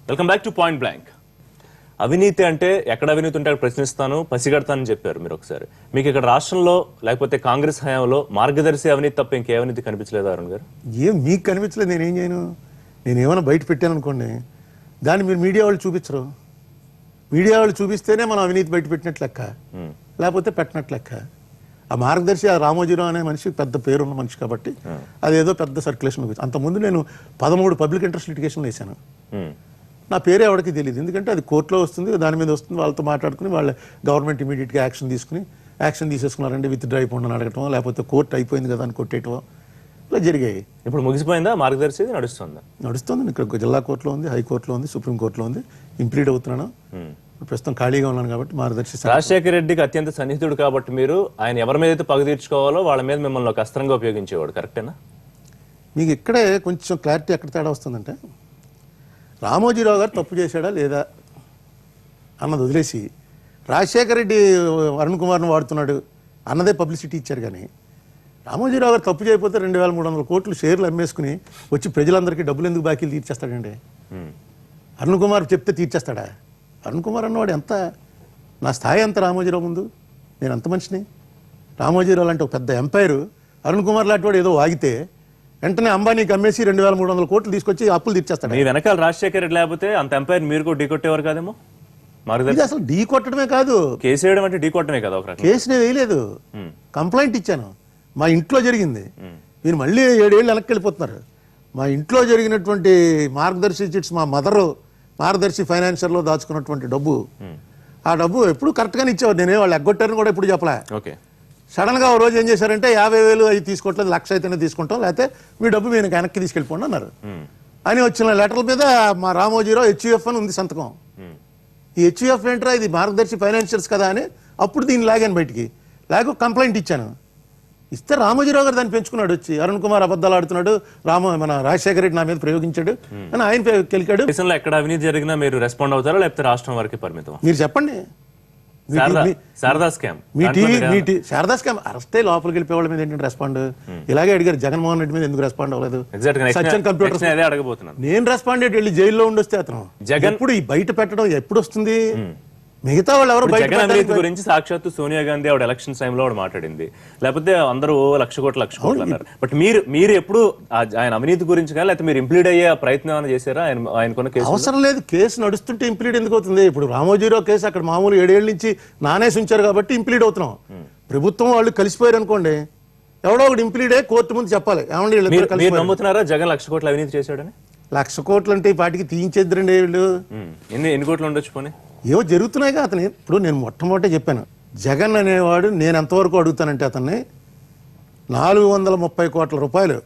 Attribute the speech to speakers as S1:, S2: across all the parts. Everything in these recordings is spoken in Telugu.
S1: Welcome back to point blank. అవినీతి అంటే ఎక్కడ అవినీతి ఉంటే అక్కడ ప్రశ్నిస్తాను, పసిగడతానని చెప్పారు మీరు ఒకసారి. మీకు ఇక్కడ రాష్ట్రంలో లేకపోతే కాంగ్రెస్ హయాంలో మార్గదర్శి అవినీతి తప్ప ఇంకే అవినీతి కనిపించలేదు అరుణ్ గారు?
S2: ఏం మీకు కనిపించలేదు, నేనేం చేయను? నేను ఏమైనా బయట పెట్టాను అనుకోండి, దాన్ని మీరు మీడియా వాళ్ళు చూపించరు. మీడియా వాళ్ళు చూపిస్తేనే మనం అవినీతి బయట పెట్టినట్లు లెక్క, లేకపోతే పెట్టినట్లు లెక్క. ఆ మార్గదర్శి ఆ రామోజీరావు అనే మనిషి పెద్ద పేరున్న మనిషి కాబట్టి అదేదో పెద్ద సర్క్యులేషన్. అంతకుముందు నేను 13 పబ్లిక్ ఇంట్రెస్ట్ లిటిగేషన్లు వేశాను. నా పేరే ఎవరికి తెలియదు, ఎందుకంటే అది కోర్టులో వస్తుంది, దాని మీద వస్తుంది. వాళ్ళతో మాట్లాడుకుని వాళ్ళ గవర్నమెంట్ ఇమీడియట్గా యాక్షన్ తీసేసుకున్నారంటే విత్ డ్రా అయిపోండి అడగటం, లేకపోతే కోర్టు అయిపోయింది కదా అని కొట్టేయటం, ఇలా జరిగాయి.
S1: ఇప్పుడు ముగిసిపోయిందా మార్గదర్శి? నడుస్తుంది. ఇక్కడ జిల్లా కోర్టులో ఉంది, హైకోర్టులో ఉంది, సుప్రీంకోర్టులో ఉంది. ఇంప్లీడ్ అవుతున్నాను. ప్రస్తుతం ఖాళీగా ఉన్నాను కాబట్టి మార్గదర్శి. రాజశేఖర రెడ్డికి అత్యంత సన్నిహితుడు కాబట్టి మీరు ఆయన ఎవరి మీద అయితే పగ తీర్చుకోవాలో వాళ్ళ మీద మిమ్మల్ని ఒక అస్త్రంగా ఉపయోగించేవాడు, కరెక్టేనా?
S2: మీకు ఇక్కడే కొంచెం క్లారిటీ ఎక్కడ తేడా వస్తుందంటే, రామోజీరావు గారు తప్పు చేశాడా లేదా అన్నది వదిలేసి రాజశేఖర రెడ్డి అరుణ్ కుమార్ను వాడుతున్నాడు అన్నదే పబ్లిసిటీ ఇచ్చారు. కానీ రామోజీరావు గారు తప్పు చేయకపోతే 2300 కోట్లు షేర్లు అమ్మేసుకుని వచ్చి ప్రజలందరికీ డబ్బులు ఎందుకు బాకీలు తీర్చేస్తాడండి? అరుణ్ కుమార్ చెప్తే తీర్చేస్తాడా? అరుణ్ కుమార్ అన్నవాడు ఎంత, నా స్థాయి ఎంత రామోజీరావు ముందు? నేను అంత మనిషిని. రామోజీరావు లాంటి ఒక పెద్ద ఎంపైర్ అరుణ్ కుమార్ లాంటి వాడు ఏదో వాగితే వెంటనే అంబానీకి అమ్మేసి 2300 కోట్లు తీసుకొచ్చి అప్పులు తీర్చేస్తాడు.
S1: మీ వెనకాల రాజశేఖర రెడ్డి లేకపోతే అంత ఎంపైర్ మీరు కూడా ఢీ కొట్టేవారు కాదేమో.
S2: ఇది అసలు ఢీ కొట్టడమే కాదు,
S1: కేసు వేయడం అంటే ఢీ కొట్టడమే కదా. ఒక
S2: కేసునే వేయలేదు, కంప్లైంట్ ఇచ్చాను. మా ఇంట్లో జరిగింది. మీరు మళ్ళీ 7 ఏళ్ళు వెనక్కి వెళ్ళిపోతున్నారు. మా ఇంట్లో జరిగినటువంటి మార్గదర్శి చిట్స్, మా మదరు మార్గదర్శి ఫైనాన్షియల్లో దాచుకున్నటువంటి డబ్బు, ఆ డబ్బు ఎప్పుడు కరెక్ట్గానే ఇచ్చేవారు. నేనే వాళ్ళు ఎగ్గొట్టారని కూడా ఎప్పుడు చెప్పలే.
S1: ఓకే.
S2: సడన్గా ఓ రోజు ఏం చేశారంటే 50,000 అవి తీసుకోవట్లేదు, 1,00,000 అయితేనే తీసుకుంటాం, లేకపోతే మీ డబ్బు మీరు వెనక్కి తీసుకెళ్ళిపోండి అన్నారు. అని వచ్చిన లెటర్ల మీద మా రామోజీరావు HUF అని ఉంది సంతకం. ఈ HUF ఏంట్రా, ఇది మార్గదర్శి ఫైనాన్షియల్స్ కదా అని అప్పుడు దీన్ని లాగాను బయటికి. లాగా కంప్లైంట్ ఇచ్చాను. ఇస్తే రామోజీరావు గారు దాన్ని పెంచుకున్నాడు. వచ్చి అరుణ్ కుమార్ అబద్ధాలు ఆడుతున్నాడు, మన రాజశేఖర రెడ్డి నా మీద ప్రయోగించాడు అని ఆయన కెలికాడు.
S1: దేశంలో ఎక్కడ అవినీతి జరిగినా మీరు రెస్పాండ్ అవుతారా లేకపోతే రాష్ట్రం వరకు పరిమితం?
S2: మీరు చెప్పండి.
S1: శారదా స్కామ్,
S2: శారదా స్కామ్ అరెస్టే లోపలికి వెళ్ళిపోయే వాళ్ళ మీద ఏంటంటే రెస్పాండ్? ఇలాగే అడిగారు జగన్మోహన్ రెడ్డి మీద ఎందుకు రెస్పాండ్ అవ్వలేదు? సత్యం కంప్యూటర్స్
S1: అడగబోతున్నాను.
S2: నేను రెస్పాండ్ అయ్యి వెళ్ళి జైల్లో ఉండొస్తే అతను జగన్ ఇప్పుడు ఈ బయట పెట్టడం ఎప్పుడు వస్తుంది? మిగతా వాళ్ళు ఎవరు
S1: జగన్ అవినీతి గురించి సాక్షాత్తు సోనియా గాంధీ ఆవిడ ఎలక్షన్ టైంలో ఆవిడ మాట్లాడింది, లేకపోతే అందరూ 1,00,00,000 అన్నారు. బట్ మీరు ఎప్పుడు ఆయన అవినీతి గురించి కానీ లేకపోతే మీరు ఇంప్లీడ్ అయ్యే ప్రయత్నం ఏమైనా చేశారా? ఆయనకున్న కేసు
S2: అవసరం లేదు. కేసు నడుస్తుంటే ఇంప్లీడ్ ఎందుకు అవుతుంది? ఇప్పుడు రామోజీరావు కేసు అక్కడ మామూలు 7 ఏళ్ల నుంచి నానేసి ఉంచారు కాబట్టి ఇంప్లీడ్ అవుతున్నాం. ప్రభుత్వం వాళ్ళు కలిసిపోయారు అనుకోండి, ఎవడో ఒకటి ఇంప్లీడ్ అయ్యి కోర్టు ముందు చెప్పాలి.
S1: మీరు నమ్ముతున్నారా జగన్ 1,00,00,000 కోట్లు అవినీతి చేశాడని?
S2: 1,00,000 కోట్లు అంటే ఈ పాటికి తీయించేద్దరండి వీళ్ళు.
S1: ఎన్ని కోట్లు ఉండొచ్చు పోనీ?
S2: ఏవో జరుగుతున్నాయిగా. అతను ఇప్పుడు నేను మొట్టమొదటే చెప్పాను, జగన్ అనేవాడు నేను ఎంతవరకు అడుగుతానంటే అతన్ని 430 కోట్ల రూపాయలు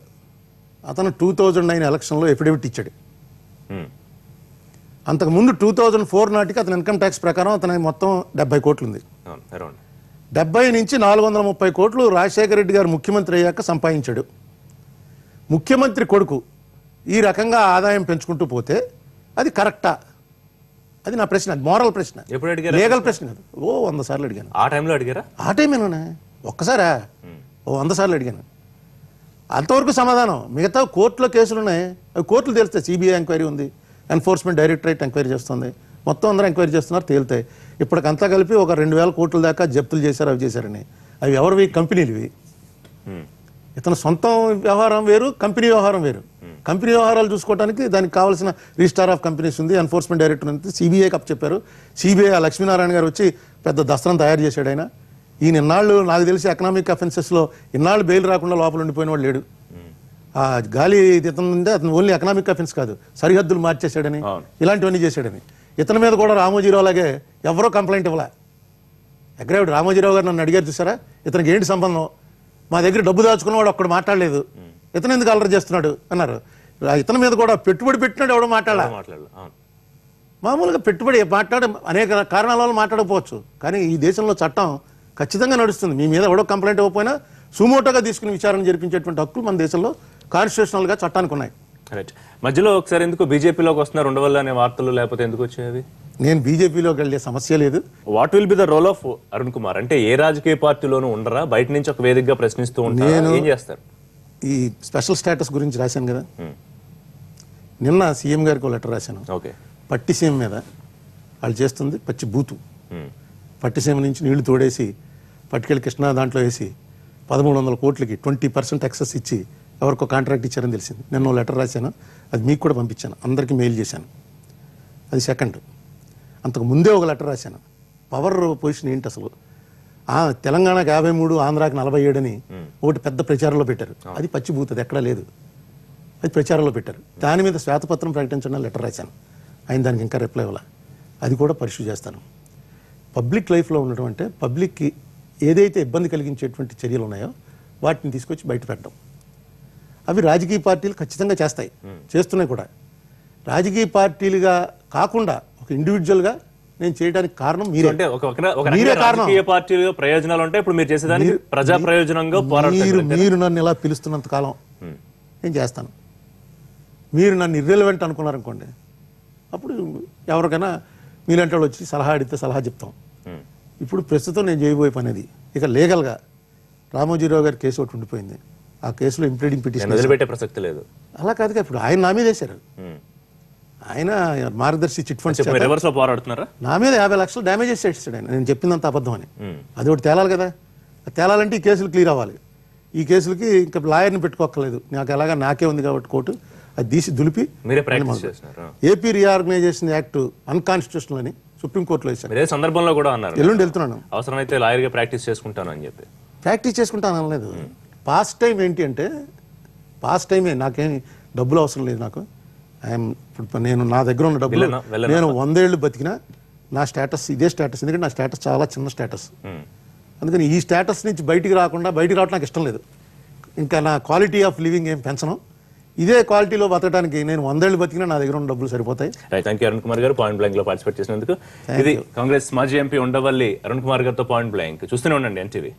S2: అతను 2009 ఎలక్షన్లో ఎఫిడవిట్ ఇచ్చాడు. అంతకుముందు 2004 నాటికి అతని ఇన్కమ్ ట్యాక్స్ ప్రకారం అతని మొత్తం 70 కోట్లు ఉంది. 70 నుంచి 430 కోట్లు రాజశేఖర రెడ్డి గారు ముఖ్యమంత్రి అయ్యాక సంపాదించాడు. ముఖ్యమంత్రి కొడుకు ఈ రకంగా ఆదాయం పెంచుకుంటూ పోతే అది కరెక్టా? అది నా ప్రశ్న, అది మోరల్ ప్రశ్న, లీగల్ ప్రశ్న కాదు. 100 సార్లు అడిగాను.
S1: ఆ టైంలో అడిగారా?
S2: ఆ టైమేనా? ఒక్కసారా? 100 సార్లు అడిగాను. అంతవరకు సమాధానం. మిగతా కోర్టులో కేసులు ఉన్నాయి, అవి కోర్టులు తేలుస్తాయి. CBI ఎంక్వైరీ ఉంది, ఎన్ఫోర్స్మెంట్ డైరెక్టరేట్ ఎంక్వైరీ చేస్తుంది, మొత్తం అందరూ ఎంక్వైరీ చేస్తున్నారు, తేలుతాయి. ఇప్పటికంతా కలిపి ఒక 2,000 కోట్ల దాకా జప్తులు చేశారు, అవి చేశారని. అవి ఎవరివి? కంపెనీలువి. ఇతను సొంతం వ్యవహారం వేరు, కంపెనీ వ్యవహారం వేరు. కంపెనీ వ్యవహారాలు చూసుకోవడానికి దానికి కావాల్సిన రిజిస్టార్ ఆఫ్ కంపెనీస్ ఉంది, ఎన్ఫోర్స్మెంట్ డైరెక్టర్ ఉంది, CBIకి అప్పచెప్పారు. CBI లక్ష్మీనారాయణ గారు వచ్చి పెద్ద దస్త్రం తయారు చేశాడు. ఆయన ఈయన ఇన్నాళ్ళు నాకు తెలిసి ఎకనామిక్ అఫెన్సెస్లో ఇన్నాళ్ళు బెయిల్ రాకుండా లోపల ఉండిపోయిన వాడు లేడు. ఆ గాలి ఇతను ఉంటే అతను ఓన్లీ ఎకనామిక్ అఫెన్స్ కాదు, సరిహద్దులు మార్చేశాడని, ఇలాంటివన్నీ చేశాడని. ఇతని మీద కూడా రామోజీరావు లాగే ఎవరో కంప్లైంట్ ఇవ్వలే. ఎక్కడ రామోజీరావు గారు నన్ను అడిగారు చూసారా, ఇతనికి ఏంటి సంబంధం, మా దగ్గర డబ్బు దాచుకున్నవాడు ఒక్కడు మాట్లాడలేదు, ఇతను ఎందుకు అల్లరి చేస్తున్నాడు అన్నారు. ఇతని మీద కూడా పెట్టుబడి పెట్టినాడు ఎవడో మాట్లాడాలి. మామూలుగా పెట్టుబడి మాట్లాడే అనేక కారణాల వల్ల మాట్లాడకపోవచ్చు, కానీ ఈ దేశంలో చట్టం ఖచ్చితంగా నడుస్తుంది. మీ మీద ఎవడో కంప్లైంట్ ఇవ్వకపోయినా సుమోటోగా తీసుకుని విచారణ జరిపించేటువంటి హక్కులు మన దేశంలో కాన్స్టిట్యూషనల్గా చట్టానికి ఉన్నాయి.
S1: మధ్యలో ఒకసారి ఎందుకు బీజేపీలోకి వస్తున్నారు ఉండవల్ల అనే వార్తలు, లేకపోతే ఎందుకు వచ్చేవి?
S2: నేను బీజేపీలోకి వెళ్ళే సమస్య లేదు.
S1: What will be the role of Arun Kumar? అంటే ఏ రాజకీయ పార్టీలోనూ ఉండరా, బయట నుంచి ఒక వేదికగా ప్రశ్నిస్తూ ఉంటారు, ఏం చేస్తారు?
S2: ఈ స్పెషల్ స్టేటస్ గురించి రాశాను కదా, నిన్న సీఎం గారికి లెటర్ రాశాను. పట్టిసీమ మీద వాళ్ళు చేస్తుంది పచ్చి బూతు. పట్టిసీమ నుంచి నీళ్లు తోడేసి పట్టుకెళ్ళి కృష్ణా దాంట్లో వేసి 1300 కోట్లకి 20% ఎక్సెస్ ఇచ్చి ఎవరికో కాంట్రాక్ట్ ఇచ్చారని తెలిసింది. నేను లెటర్ రాశాను, అది మీకు కూడా పంపించాను, అందరికీ మెయిల్ చేశాను. అది సెకండ్. అంతకు ముందే ఒక లెటర్ రాశాను, పవర్ పొజిషన్ ఏంటి అసలు, తెలంగాణకు 53, ఆంధ్రాకి 47 అని ఒకటి పెద్ద ప్రచారంలో పెట్టారు. అది పచ్చి బూత్, అది ఎక్కడా లేదు, అది ప్రచారంలో పెట్టారు. దాని మీద శ్వేతపత్రం ప్రకటించడం లెటర్ రాశాను, ఆయన దానికి ఇంకా రిప్లై ఇవ్వాలి. అది కూడా పరిశీలి చేస్తాను. పబ్లిక్ లైఫ్లో ఉండడం అంటే పబ్లిక్కి ఏదైతే ఇబ్బంది కలిగించేటువంటి చర్యలు ఉన్నాయో వాటిని తీసుకొచ్చి బయట పెట్టడం. అవి రాజకీయ పార్టీలు ఖచ్చితంగా చేస్తాయి, చేస్తున్నాయి కూడా. రాజకీయ పార్టీలుగా కాకుండా ఒక ఇండివిజువల్గా నేను చేయడానికి కారణం మీరే.
S1: అంటే మీరే కారణం. రాజకీయ పార్టీలు ప్రయోజనాలు ఉంటాయి, ఇప్పుడు మీరు చేసేదానికి ప్రజా ప్రయోజనంగా
S2: మీరు నన్ను ఇలా పిలుస్తున్నంత కాలం నేను చేస్తాను. మీరు నన్ను ఇర్రెలవెంట్ అనుకున్నారనుకోండి, అప్పుడు ఎవరికైనా మీలాంటి వాళ్ళు వచ్చి సలహా అడిగితే సలహా చెప్తాం. ఇప్పుడు ప్రస్తుతం నేను చేయబోయే పని అది. ఇక లీగల్గా రామోజీరావు గారి కేసు ఒకటి ఉండిపోయింది, ఆ కేసులో ఇంప్లీడింగ్ పిటిషన్
S1: వదిలిపెట్టే ప్రసక్తి లేదు.
S2: అలా కాదుగా, ఇప్పుడు ఆయన నా మీద వేశారు, ఆయన మార్గదర్శి చిట్ ఫండ్స్
S1: రివర్స్ లో పోరాడుతున్నారా,
S2: నా మీద 50 లక్షలు డ్యామేజెస్ చేస్తాడు ఆయన, నేను చెప్పిందంత అబద్ధం అని. అది ఒకటి తేలాలి కదా, తేలాలంటే ఈ కేసులు క్లియర్ అవ్వాలి. ఈ కేసులకి ఇంకా లాయర్ని పెట్టుకోక్కర్లేదు, నాకు ఎలాగా నాకే ఉంది కాబట్టి కోర్టు అది తీసి దులిపి ఏపీ రీఆర్గనైజేషన్ యాక్ట్ అన్కాన్స్టిట్యూషనల్ అని సుప్రీంకోర్టులో వేశారు.
S1: ఏ సందర్భంలో కూడా అన్నారు
S2: ఎల్లుండి వెళ్తున్నాను,
S1: అవసరమైతే లాయర్గా ప్రాక్టీస్ చేసుకుంటాను అని చెప్పి.
S2: ప్రాక్టీస్ చేసుకుంటాను అనలేదు. పాస్ట్ టైం ఏంటి అంటే పాస్ట్ టైమే, నాకేం డబ్బులు అవసరం లేదు. నాకు ఇప్పుడు నేను నా దగ్గర ఉన్న డబ్బులు నేను 100 ఏళ్ళు బతికినా నా స్టేటస్ ఇదే స్టేటస్, ఎందుకంటే నా స్టేటస్ చాలా చిన్న స్టేటస్. అందుకని ఈ స్టేటస్ నుంచి బయటికి రావడం నాకు ఇష్టం లేదు. ఇంకా నా క్వాలిటీ ఆఫ్ లివింగ్ ఏం పెంచను, ఇదే క్వాలిటీలో బతకడానికి నేను 100 ఏళ్ళు బతికినా నా దగ్గర ఉన్న డబ్బులు సరిపోతాయి.
S1: థ్యాంక్ యూ అరుణ్ కుమార్ గారు, పాయింట్ బ్లాంక్ లో పార్టిసిపేట్ చేసినందుకు. ఇది కాంగ్రెస్ మాజీ ఎంపీ ఉండవల్లి అరుణ్ కుమార్ గారితో పాయింట్ బ్లాంక్. చూస్తూనే ఉండండి ఎన్టీవీ.